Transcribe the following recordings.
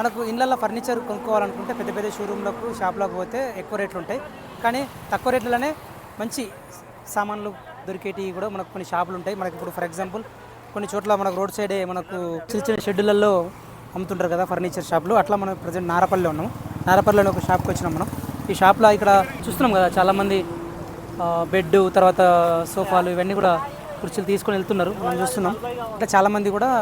మనకు ఇళ్ళల్లో ఫర్నిచర్ కొనుక్కోవాలనుకుంటే పెద్ద పెద్ద షోరూమ్లకు షాప్లకు పోతే ఎక్కువ రేట్లు ఉంటాయి. కానీ తక్కువ రేట్లలోనే మంచి సామాన్లు దొరికేటివి కూడా మనకు కొన్ని షాపులు ఉంటాయి. మనకి ఇప్పుడు ఫర్ ఎగ్జాంపుల్ కొన్ని చోట్ల మనకు రోడ్ సైడే మనకు చిన్న చిన్న షెడ్యూళ్ళల్లో అమ్ముతుంటారు కదా ఫర్నిచర్ షాపులు. అట్లా మనం ప్రజెంట్ నారపల్లిలో ఉన్నాము. నారపల్లిలో ఒక షాప్కి వచ్చినాం మనం. ఈ షాప్లో ఇక్కడ చూస్తున్నాం కదా చాలామంది బెడ్ తర్వాత సోఫాలు ఇవన్నీ కూడా కుర్చీలు తీసుకొని వెళ్తున్నారు మనం చూస్తున్నాం. ఇట్లా చాలామంది కూడా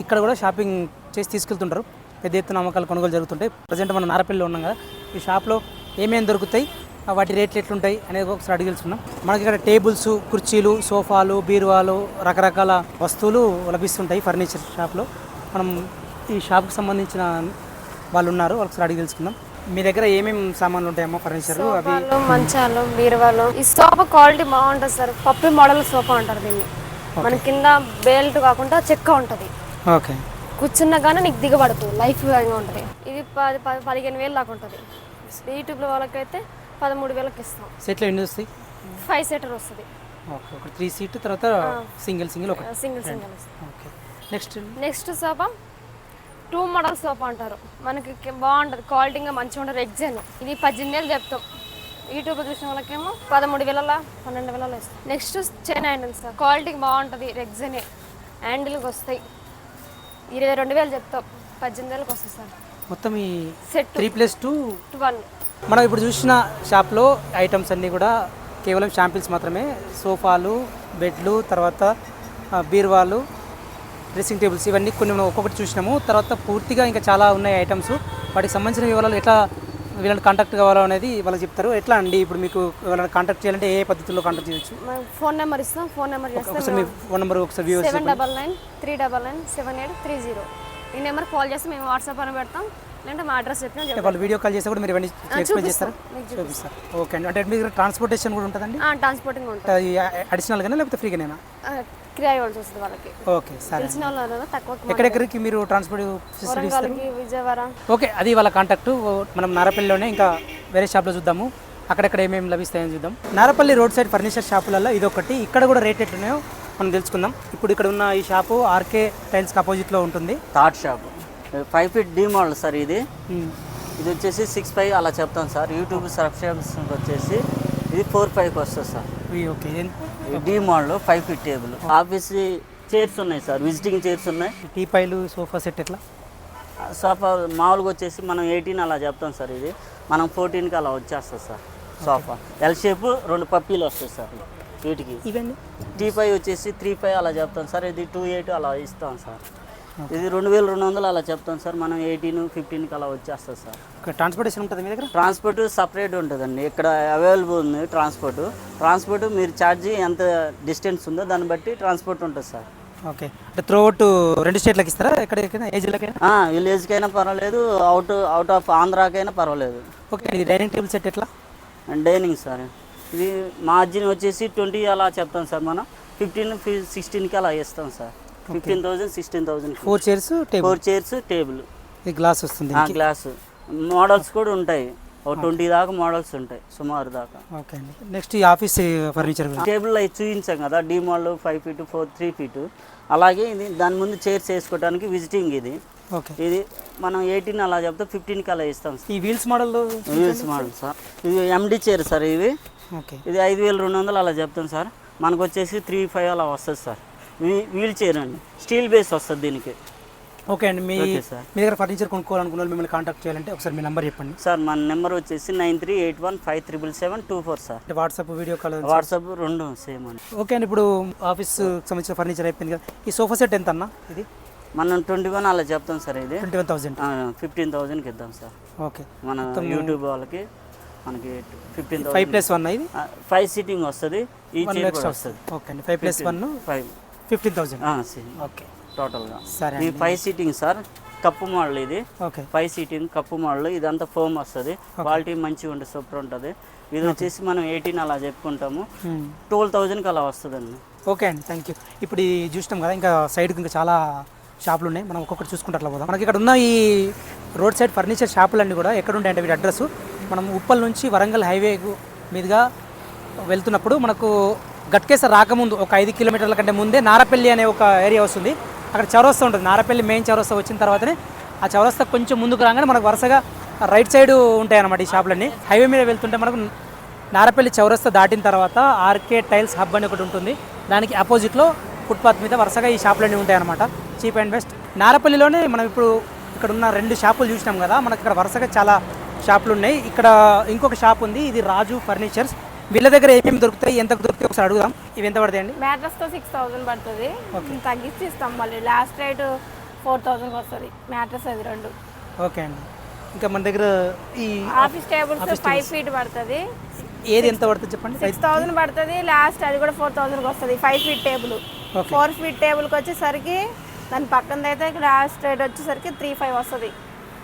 ఇక్కడ కూడా షాపింగ్ చేసి తీసుకెళ్తుంటారు. పెద్ద ఎత్తున అమ్మకాలు కొనుగోలు జరుగుతుంటాయి. ప్రజెంట్ మనం నారపల్లిలో ఉన్నాం కదా. ఈ షాప్లో ఏమేమి దొరుకుతాయి, వాటి రేట్లు ఎట్లుంటాయి అనేది ఒకసారి అడిగి తెలుసుకున్నాం. మనకి ఇక్కడ టేబుల్స్, కుర్చీలు, సోఫాలు, బీరువాలు, రకరకాల వస్తువులు లభిస్తుంటాయి ఫర్నిచర్ షాప్లో. మనం ఈ షాప్కి సంబంధించిన వాళ్ళు ఉన్నారు, ఒకసారి అడిగి తెలుసుకుందాం. మీ దగ్గర ఏమేమి సామాన్లు ఉంటాయమ్మా ఫర్నిచర్? అవి మంచాలు, బీరువాలు. ఈ సోఫా క్వాలిటీ బాగుంటుంది సార్. పప్పి మోడల్ సోఫా అంటారు దీన్ని. మన కింద బెల్ట్ కాకుండా చెక్క ఉంటుంది. ఓకే. కూర్చున్నా కానీ నీకు దిగబడుతుంది, లైఫ్ ఉంటుంది. ఇది 15,000 దాకా ఉంటుంది. యూట్యూబ్లో వాళ్ళకైతే 13,000కి ఇస్తాం. సెట్లో ఎన్ని వస్తాయి? 5 సీటర్ వస్తుంది. ఓకే. ఒక 3 సీట్ తర్వాత సింగిల్ ఒక single okay. Next sofa 2 model sofa అంటారు. మనకి బాగుంటుంది, క్వాలిటీగా మంచిగా ఉంటుంది. ఎగ్జామ్ ఇది 18,000 చెప్తాం. యూట్యూబ్లో చూసిన వాళ్ళకేమో 13,000 12,000 ఇస్తాం. Next chain handle sir, quality బాగుంటుంది. రెగ్జనే హ్యాండిల్కి వస్తాయి. 22,000 చెప్తాం, 18,000కి వస్తుంది సార్. మొత్తం ఈ సెట్ 3+2 1. మనం ఇప్పుడు చూసిన షాప్లో ఐటమ్స్ అన్నీ కూడా కేవలం షాంపిల్స్ మాత్రమే. సోఫాలు, బెడ్లు, తర్వాత బీరువాలు, డ్రెస్సింగ్ టేబుల్స్, ఇవన్నీ కొన్ని మనం ఒక్కొక్కటి చూసినాము. తర్వాత పూర్తిగా ఇంకా చాలా ఉన్నాయి ఐటమ్స్. వాటికి సంబంధించిన వివరాలు ఎట్లా వీళ్ళని కాంటాక్ట్ కావాలో అనేది వాళ్ళు చెప్తారు. ఎట్లా అండి ఇప్పుడు మీకు వాళ్ళని కాంటాక్ట్ చేయాలంటే ఏ పద్ధతిలో కాంటాక్ట్ చేయొచ్చు? ఫోన్ నెంబర్ ఇస్తాం. ఫోన్ నెంబర్ చేస్తే మీ ఫోన్ నెంబర్ ఒకసారి వ్యూవర్స్ 799399780. ఈ నెంబర్ కాల్ చేస్తే మేము వాట్సాప్ అని పెడతాం. లేదంటే మా అడ్రస్ చెప్పిన వాళ్ళు వీడియో కాల్ చేస్తే కూడా మీరు ఇవన్నీ ఎక్స్ప్లెయిన్ చేస్తారు, చూపిస్తారు. ఓకే అండి. అంటే మీకు ట్రాన్స్పోర్టేషన్ కూడా ఉంటుందండి? ట్రాన్స్పోర్టింగ్ ఉంటుంది. అడిషనల్గానే లేకపోతే ఫ్రీగానేనా? కిరాయి వాళ్ళు చూస్తుంది వాళ్ళకి. ఓకే సరే. తెలిసిన వాళ్ళు తక్కువ. ఎక్కడెక్కడికి మీరు ట్రాన్స్పోర్ట్ ఫెసిలిటీ ఇస్తారు? విజయవాడ. ఓకే, అది వాళ్ళ కాంటాక్ట్. మనం నారపల్లిలోనే ఇంకా వేరే షాప్లో చూద్దాము, అక్కడెక్కడ ఏమేమి లభిస్తాయని చూద్దాం. నారపల్లి రోడ్ సైడ్ ఫర్నిచర్ షాపులలో ఇదొకటి. ఇక్కడ కూడా రేట్ ఎట్లున్నాయో మనం తెలుసుకుందాం. ఇప్పుడు ఇక్కడ ఉన్న ఈ షాపు ఆర్కే టైల్స్కి అపోజిట్లో ఉంటుంది. Third shop 5 feet D model sir. ఇది వచ్చేసి 6'5" అలా చెప్తాను సార్. యూట్యూబ్ సబ్స్క్రైబర్స్కి వచ్చేసి ఇది 4'5" వస్తుంది sir. Okay. D model 5 feet table. Office chairs ఉన్నాయి సార్, విజిటింగ్ చైర్స్ ఉన్నాయి. టీపాయిలు, సోఫా సెట్ ఎట్లా? సోఫా మామూలుగా వచ్చేసి మనం 18 అలా చెప్తాం సార్. ఇది మనం 14కి అలా వచ్చేస్తుంది సార్. సోఫా ఎల్ షేప్ 2 పప్పీలు వస్తాయి సార్ వీటికి. ఇవన్నీ టీ5 వచ్చేసి 3'5" అలా చెప్తాం సార్. ఇది 2'8" అలా ఇస్తాం సార్. ఇది 2,200 అలా చెప్తాం సార్. మనం 18, 15కి అలా వచ్చేస్తుంది సార్. ట్రాన్స్పోర్టేషన్ ఉంటుంది మీ దగ్గర? ట్రాన్స్పోర్ట్ సపరేట్ ఉంటుందండి. ఇక్కడ అవైలబుల్ ఉంది ట్రాన్స్పోర్ట్ మీరు ఛార్జ్ ఎంత డిస్టెన్స్ ఉందో దాన్ని బట్టి ట్రాన్స్పోర్ట్ ఉంటుంది సార్. ఓకే. అంటే త్రూఅవుట్ 2 స్టేట్లకు ఇస్తారా? ఎక్కడికైనా ఏజ్లకైనా? విలేజ్కైనా పర్వాలేదు, అవుట్ ఆఫ్ ఆంధ్రాకైనా పర్వాలేదు. ఓకే. ఇది డైనింగ్ టేబుల్ సెట్ ఎట్లా? Dining sir. ఇది మార్జిన్ వచ్చేసి 20 అలా చెప్తాం సార్. మనం 15, 16కి అలా ఇస్తాం సార్. 15,000, 16,000. 4 chairs, 4 chairs, table. ఈ గ్లాస్ వస్తుంది. గ్లాస్ మోడల్స్ కూడా ఉంటాయి. 20 దాకా మోడల్స్ ఉంటాయి సుమారు దాకా. ఓకే అండి. నెక్స్ట్ ఈ ఆఫీస్ ఫర్నిచర్ టేబుల్ అవి చూపించాం కదా, డీ మోడల్ 5 ఫీట్, 3 ఫీట్. అలాగే ఇది దాని ముందు చైర్స్ వేసుకోవడానికి విజిటింగ్. ఇది ఓకే. ఇది మనం 18 అలా చెప్తే 15కి అలా ఇస్తాం. ఈ వీల్స్ మోడల్ సార్, ఇది ఎండి చైర్ సార్. ఇవి ఓకే. ఇది 5,200 అలా చెప్తాం సార్. మనకు వచ్చేసి 3,500 అలా వస్తుంది సార్. వీల్ చైర్ అండి, స్టీల్ బేస్ వస్తుంది దీనికి. ఓకే అండి. మీ దగ్గర ఫర్నిచర్ కొనుక్కోవాలనుకున్న మిమ్మల్ని కాంటాక్ట్ చేయాలంటే ఒకసారి మీ నెంబర్ చెప్పండి సార్. మన నెంబర్ వచ్చేసి 9381577724 sir. WhatsApp, video call, WhatsApp 2 same అండి. ఓకే అండి. ఇప్పుడు ఆఫీస్ సంబంధించిన ఫర్నిచర్ అయిపోయింది కదా. ఈ సోఫా సెట్ ఎంత అన్న? ఇది మనం 21 అలా చెప్తాం సార్. ఇది 21,000. 15,000కి ఇద్దాం సార్. ఓకే. మన యూట్యూబ్ వాళ్ళకి మనకి 15,000. 5+1 ఇది 5 సీటింగ్ వస్తుంది. ఈ చైర్ వస్తుంది. ఓకే అండి. 5+1 15,000. ఓకే టోటల్గా. సరే. ఈ 5 సీటింగ్ సార్. కప్పు మోడల్ ఇది. ఓకే. 5 seating cup model. ఇదంతా ఫోమ్ వస్తుంది. క్వాలిటీ మంచిగా ఉంటుంది, సూపర్ ఉంటుంది. ఇది వచ్చేసి మనం 18 అలా చెప్పుకుంటాము. 12,000కి అలా వస్తుందండి. ఓకే అండి, థ్యాంక్ యూ. ఇప్పుడు చూసినాం కదా, ఇంకా సైడ్కి ఇంకా చాలా షాపులు ఉన్నాయి. మనం ఒక్కొక్కటి చూసుకుంటే అట్లా పోదాం. మనకి ఇక్కడ ఉన్న ఈ రోడ్ సైడ్ ఫర్నిచర్ షాపులన్నీ కూడా ఎక్కడ ఉంటాయంటే వీటి అడ్రస్ మనం ఉప్పల్ నుంచి వరంగల్ హైవే మీదుగా వెళ్తున్నప్పుడు మనకు గట్కేసర్ రాకముందు ఒక 5 కిలోమీటర్ల కంటే ముందే నారపల్లి అనే ఒక ఏరియా వస్తుంది. అక్కడ చౌరస్తా ఉంటుంది. నారపల్లి మెయిన్ చౌరస్తా వచ్చిన తర్వాతనే ఆ చౌరస్తా కొంచెం ముందుకు రాగానే మనకు వరుసగా రైట్ సైడ్ ఉంటాయి అన్నమాట ఈ షాపులన్నీ. హైవే మీద వెళ్తుంటే మనకు నారపల్లి చౌరస్తా దాటిన తర్వాత ఆర్కే టైల్స్ హబ్ అని ఒకటి ఉంటుంది. దానికి అపోజిట్లో ఫుట్పాత్ మీద వరుసగా ఈ షాపులన్నీ ఉంటాయి అన్నమాట, చీప్ అండ్ బెస్ట్. నారపల్లిలోనే మనం ఇప్పుడు ఇక్కడ ఉన్న 2 షాపులు చూసినాం కదా, మనకి ఇక్కడ వరుసగా చాలా షాపులు ఉన్నాయి. ఇక్కడ ఇంకొక షాప్ ఉంది, ఇది రాజు ఫర్నిచర్స్. వీళ్ళ దగ్గర ఏమేమి దొరుకుతాయి, ఎంత దొరుకుతాయి ఒకసారి అడుగుదాం. ఇవి ఎంత పడతాయండి? మ్యాట్రస్తో 6000 పడుతుంది, తగ్గించి ఇస్తాం. మళ్ళీ లాస్ట్ రేట్ 4000 వస్తుంది మ్యాట్రస్, అది 2. ఓకే అండి. ఇంకా మన దగ్గర ఈ ఆఫీస్ టేబుల్స్ 5 feet పడుతుంది. ఏది ఎంత పడుతుంది చెప్పండి? 6000 పడుతుంది, లాస్ట్ అది కూడా 4000 వస్తుంది. 5 feet టేబుల్. 4 feet టేబుల్కి వచ్చేసరికి దాని పక్కన అయితే లాస్ట్ రేట్ వచ్చేసరికి 3500 వస్తుంది.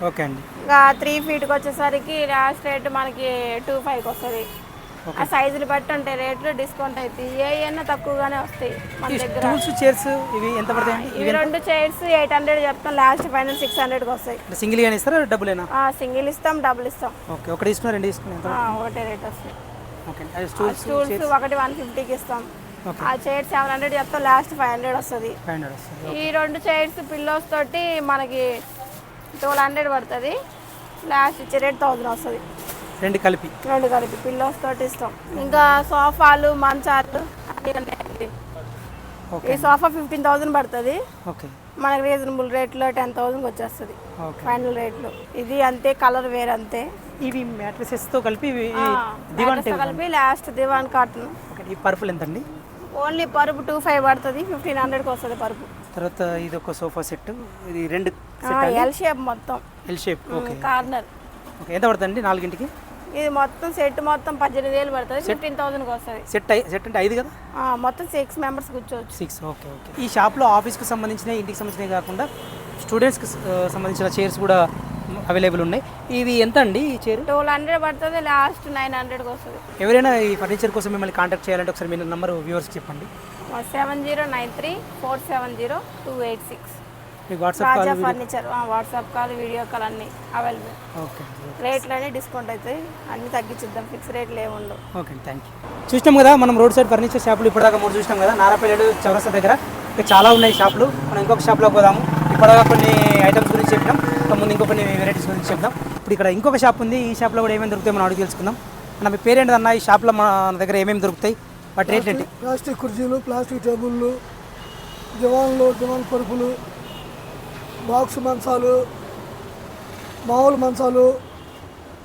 ఓకే అండి. ఇంకా 3 feetకి వచ్చేసరికి లాస్ట్ రేట్ మనకి 2500 వస్తుంది. ఆ సైజులు బట్టి ఉంటాయి రేట్లు, డిస్కౌంట్ అవుతాయి. ఏవైనా తక్కువగానే వస్తాయి మన దగ్గర. టూల్స్ చైర్స్ ఇవి ఎంత పడతాయండి? ఇవి 2 చైర్స్ 800 చెప్తాం, లాస్ట్ ఫైనల్ 600కి వస్తాయి. సింగిల్ గానే ఇస్తారా డబ్బులేనా? సింగిల్ ఇస్తాం, డబుల్ ఇస్తాం. ఓకే, ఒకటి తీసుకున్నా 2 తీసుకున్నా ఎంత? ఒకటే రేట్ వస్తాయి. ఓకే. స్టూల్స్ ఒకటి 150కి ఇస్తాం. ఆ చైర్ 700 చెప్తాం, లాస్ట్ 500 వస్తుంది. 500 వస్తుంది. ఈ 2 చైర్స్ పిల్లోస్ తోటి మనకి 1200 పడుతుంది, లాస్ట్ ఇచ్చే రేట్ 1000 వస్తుంది. 2 కలిపి పిల్లోస్ తోటి ఇస్తాం. ఇంకా సోఫాలు, మంచాలు అన్నీ ఉన్నాయి. ఈ సోఫా 15000 పడుతుంది. ఓకే. మనకి రీజనబుల్ రేట్లో 10000కి వచ్చేస్తుంది ఫైనల్ రేట్లో. ఇది అంతే, కలర్ వేరే అంతే. ఇవి మ్యాట్రసెస్తో కలిపి కలిపి లాస్ట్ దివాన్ కాటన్. ఈ పరుపులు ఎంతండి? ఓన్లీ పరుపు 2500 పడుతుంది, 1500కి వస్తుంది పరుపు. తర్వాత ఇది ఒక సోఫా సెట్, ఇది 2 ఎల్ షేప్ మొత్తం, L shape. Okay. Corner. Okay, ఎంత పడుతుందండి 4గింటికి? ఇది మొత్తం సెట్ మొత్తం 18000 పడుతుంది, 15000కి వస్తుంది. సెట్ అంటే 5 కదా? మొత్తం 6 మెంబర్స్ కూర్చోవచ్చు. 6. ఓకే. ఓకే. ఈ షాప్లో ఆఫీస్కి సంబంధించిన, ఇంటికి సంబంధించినవి కాకుండా స్టూడెంట్స్కి సంబంధించిన చైర్స్ కూడా అవైలబుల్ ఉన్నాయి. ఇవి ఎంత అండి ఈ చైర్? 1200 పడుతుంది, లాస్ట్ 900కి వస్తుంది. ఎవరైనా ఈ ఫర్నిచర్ కోసం మిమ్మల్ని కాంటాక్ట్ చేయాలంటే ఒకసారి మీ నెంబర్ వ్యూవర్స్కి చెప్పండి. 7093470286. మీకు WhatsApp Raja furniture WhatsApp call, video call అన్నీ అవైలబుల్. ఓకే. రేట్లు అన్నీ డిస్కౌంట్ అవుతాయి, అన్నీ తగ్గించిద్దాం, ఫిక్స్ రేట్లు ఏమి ఉండవు. Okay, thank you. చూసినాం కదా మనం రోడ్ సైడ్ ఫర్నిచర్ షాపులు ఇప్పటిదాకా 3 చూసినాం కదా, నారాపల్లి చౌరస్తా దగ్గర. ఇంకా చాలా ఉన్నాయి షాపులు. మనం ఇంకొక షాప్లోకి పోదాము. ఇప్పటిదాకా కొన్ని ఐటమ్స్ గురించి చెప్పినాం, ఇంకా ముందు ఇంకో కొన్ని వెరైటీస్ గురించి చెప్దాం. ఇప్పుడు ఇక్కడ ఇంకొక షాప్ ఉంది, ఈ షాప్లో కూడా ఏమేమి దొరుకుతాయి మనం అడిగి తెలుసుకుందాం. అన్న మీ పేరేంటి అన్న? ఈ షాప్లో మన దగ్గర ఏమేమి దొరుకుతాయి, వాటి రేట్ ఏంటి? ప్లాస్టిక్ కుర్చీలు, ప్లాస్టిక్ టేబుళ్ళు, దివాన్ పరుపులు, బాక్స్ మంచాలు, మామూలు మంచాలు.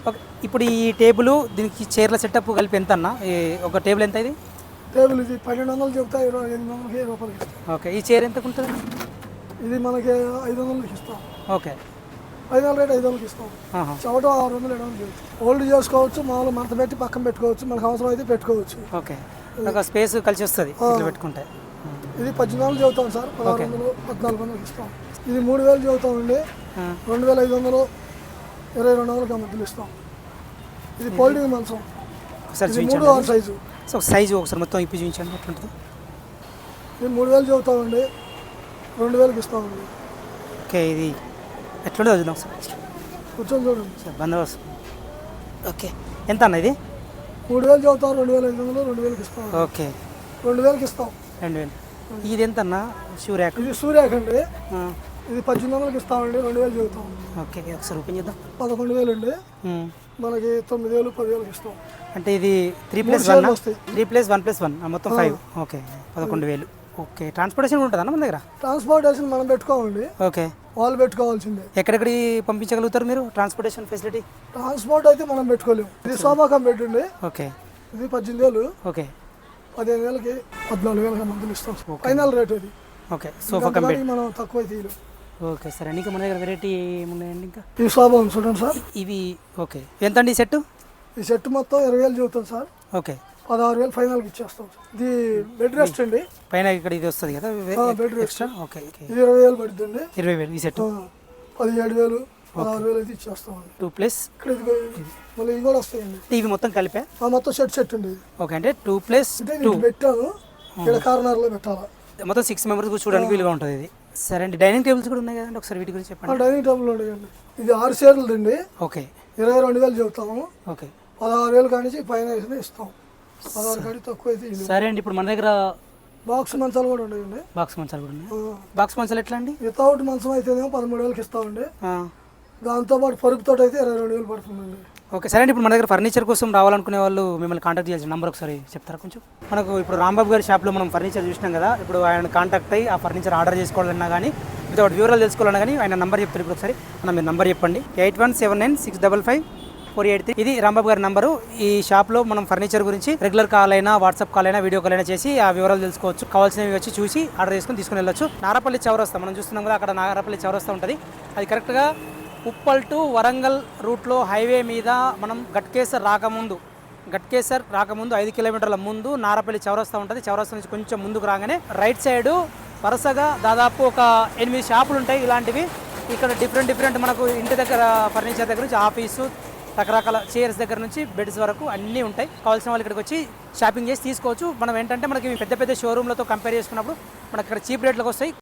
ఓకే. ఇప్పుడు ఈ టేబుల్, దీనికి చైర్ల సెటప్ కలిపి ఎంత అన్న? ఒక టేబుల్ ఎంత ఇది? టేబుల్ ఇది 1200 చెప్తాయి, 2800 రూపాయలకి ఇస్తాం. ఓకే. ఈ చైర్ ఎంత ఉంటుంది? ఇది మనకి 500కి ఇస్తాం. ఓకే. ఫైనల్ రేట్ 500కి ఇస్తాం. చవట 600, 700 ఓల్డ్ చేసుకోవచ్చు, మామూలు మంత పెట్టి పక్కన పెట్టుకోవచ్చు, మనకు అవసరం అయితే పెట్టుకోవచ్చు. ఓకే. ఒక స్పేస్ కలిసి వస్తుంది ఇట్లా పెట్టుకుంటే. ఇది 1800 చెబుతాం సార్, 1600, 1400కి ఇస్తాం. ఇది 3000 చెబుతామండి, 2500, 2200కి మధ్యలో ఇస్తాం. ఇది ఫోల్డింగ్ మంచం, ఒకసారి ఇది 3/6 సైజు. సో సైజు ఒకసారి మొత్తం ఇప్పి చూపించండి ఎట్లుంటుంది. ఇది 3000 చెబుతామండి, 2000కి ఇస్తామండి. ఓకే. ఇది ఎట్లుంటుంది చూద్దాం సార్, కూర్చొని చూడండి సార్ బందోబస్తు. ఓకే. ఎంత అన్న ఇది? 3000 చెబుతాం, 2500, 2000కి ఇస్తాం. ఓకే. 2000కి ఇస్తాం. 2000. ఇది ఎంత అన్న? Shoe rack. ఇది సూర్యాక్ అండి, ఇది 1800కి ఇస్తామండి, 2000 చెబుతాం. ఓకే. ఒకసారి ఓపెన్ చేద్దాం. 11,000 అండి, మనకి 9,000, 10,000కి ఇస్తాం. అంటే ఇది 3+1 వస్తాయి. 3+1+1 మొత్తం 5. ఓకే. 11,000. ఓకే. ట్రాన్స్పోర్టేషన్ ఉంటుందా మన దగ్గర? ట్రాన్స్పోర్టేషన్ మనం పెట్టుకోమండి, ఓకే. వాళ్ళు పెట్టుకోవాల్సిందే. ఎక్కడెక్కడికి పంపించగలుగుతారు మీరు ట్రాన్స్పోర్టేషన్ ఫెసిలిటీ? ట్రాన్స్పోర్ట్ అయితే మనం పెట్టుకోలేము. ఇది సోఫా కంపెనీ అండి, ఓకే. ఇది 18,000, ఓకే. 15,000కి 14,000కి మందులు ఇస్తాం. ఫైనల్ రేట్ ఇది. ఓకే. సోఫా కంపెనీ మనం తక్కువ తీయలేము. ఓకే సరే. ఇంకా మన దగ్గర వెరైటీ ఏమున్నాయండి ఇంకా? ఈ సోఫా ఉంది చూడండి సార్, ఇవి. ఓకే. ఎంత అండి ఈ సెట్? ఈ సెట్ మొత్తం 20,000 చెబుతాం సార్, ఓకే. 16,000 ఫైనల్కి ఇచ్చేస్తాం. ఇది బెడ్ రెస్ట్ అండి, పైన ఇక్కడ ఇది వస్తుంది కదా బెడ్ రెస్ట్. ఓకే. ఓకే. ఇది 20,000 పడుతుంది. 20,000 ఈ సెట్. 17,000, 16,000 అయితే ఇచ్చేస్తామండి. 2+. ఇక్కడ ఇది మళ్ళీ ఇవి కూడా వస్తాయండి, ఇవి మొత్తం కలిపే? మొత్తం సెట్ అండి. ఓకే. అంటే 2+2 పెట్టాను, ఇక్కడ కార్నర్లో పెట్టాలా. మొత్తం 6 మెంబర్స్ కూర్చోడానికి వీలుగా ఉంటుంది ఇది. సరే అండి. డైనింగ్ టేబుల్స్ కూడా ఉన్నాయి కదండి, ఒకసారి వీటి గురించి చెప్పండి. డైనింగ్ టేబుల్ ఉన్నాయండి, ఇది 6 చైర్లు అండి. ఓకే. 22,000 చెబుతాము. ఓకే. 16,000 కానీ పైన ఇస్తాం, 16 కాడి తక్కువ అయితే. సరే అండి. ఇప్పుడు మన దగ్గర బాక్స్ మంచాలు కూడా ఉన్నాయండి. బాక్స్ మంచాలు కూడా ఉన్నాయి. బాక్స్ మంచాలు ఎట్లా అండి? వితౌట్ మంచం అయితేనేమో 13,000కి ఇస్తామండి. ఆ. దాంతోపాటు పరుపుతో అయితే 22,000 పడుతుందండి. ఓకే సరే అండి. ఇప్పుడు మన దగ్గర ఫర్నిచర్ కోసం రావాలనుకునే వాళ్ళు మిమ్మల్ని కాంటాక్ట్ చేయాల్సిన నెంబర్ ఒకసారి చెప్తారా కొంచెం? మనకు ఇప్పుడు రాంబాబు గారి షాప్లో మనం ఫర్నిచర్ చూసినాం కదా, ఇప్పుడు ఆయన కాంటాక్ట్ అయ్యి ఆ ఫర్నిచర్ ఆర్డర్ చేసుకోవాలన్నా కానీ వితౌట్ వివరాలు తెలుసుకోవాలన్నా కానీ ఆయన నెంబర్ చెప్తారు. ఇప్పుడు ఒకసారి మన మీరు నెంబర్ చెప్పండి. 8179655483. ఇది రాంబాబు గారి నంబరు. ఈ షాప్లో మనం ఫర్నిచర్ గురించి రెగ్యులర్ కాల్ అయినా, వాట్సాప్ కాల్ అయినా, వీడియో కాల్ అయినా చేసి ఆ వివరాలు తెలుసుకోవచ్చు. కావాల్సినవి వచ్చి చూసి ఆర్డర్ చేసుకుని తీసుకుని వెళ్ళొచ్చు. నారపల్లి చౌరస్తా మనం చూస్తున్నాం కదా, అక్కడ నారపల్లి చౌరస్తా ఉంటుంది. అది కరెక్ట్గా ఉప్పల్ టు వరంగల్ రూట్లో హైవే మీద మనం గట్కేసర్ రాకముందు 5 కిలోమీటర్ల ముందు నారపల్లి చౌరస్తా ఉంటుంది. చౌరస్తా నుంచి కొంచెం ముందుకు రాగానే రైట్ సైడు వరుసగా దాదాపు ఒక 8 షాపులు ఉంటాయి ఇలాంటివి. ఇక్కడ డిఫరెంట్ మనకు ఇంటి దగ్గర ఫర్నిచర్ దగ్గర నుంచి ఆఫీసు, రకరకాల చైర్స్ దగ్గర నుంచి బెడ్స్ వరకు అన్నీ ఉంటాయి. కావాల్సిన వాళ్ళు ఇక్కడికి వచ్చి షాపింగ్ చేసి తీసుకోవచ్చు. మనం ఏంటంటే మనకి పెద్ద షోరూమ్లతో కంపేర్ చేసుకున్నప్పుడు మనకి ఇక్కడ చీప్ రేట్లకు వస్తాయి.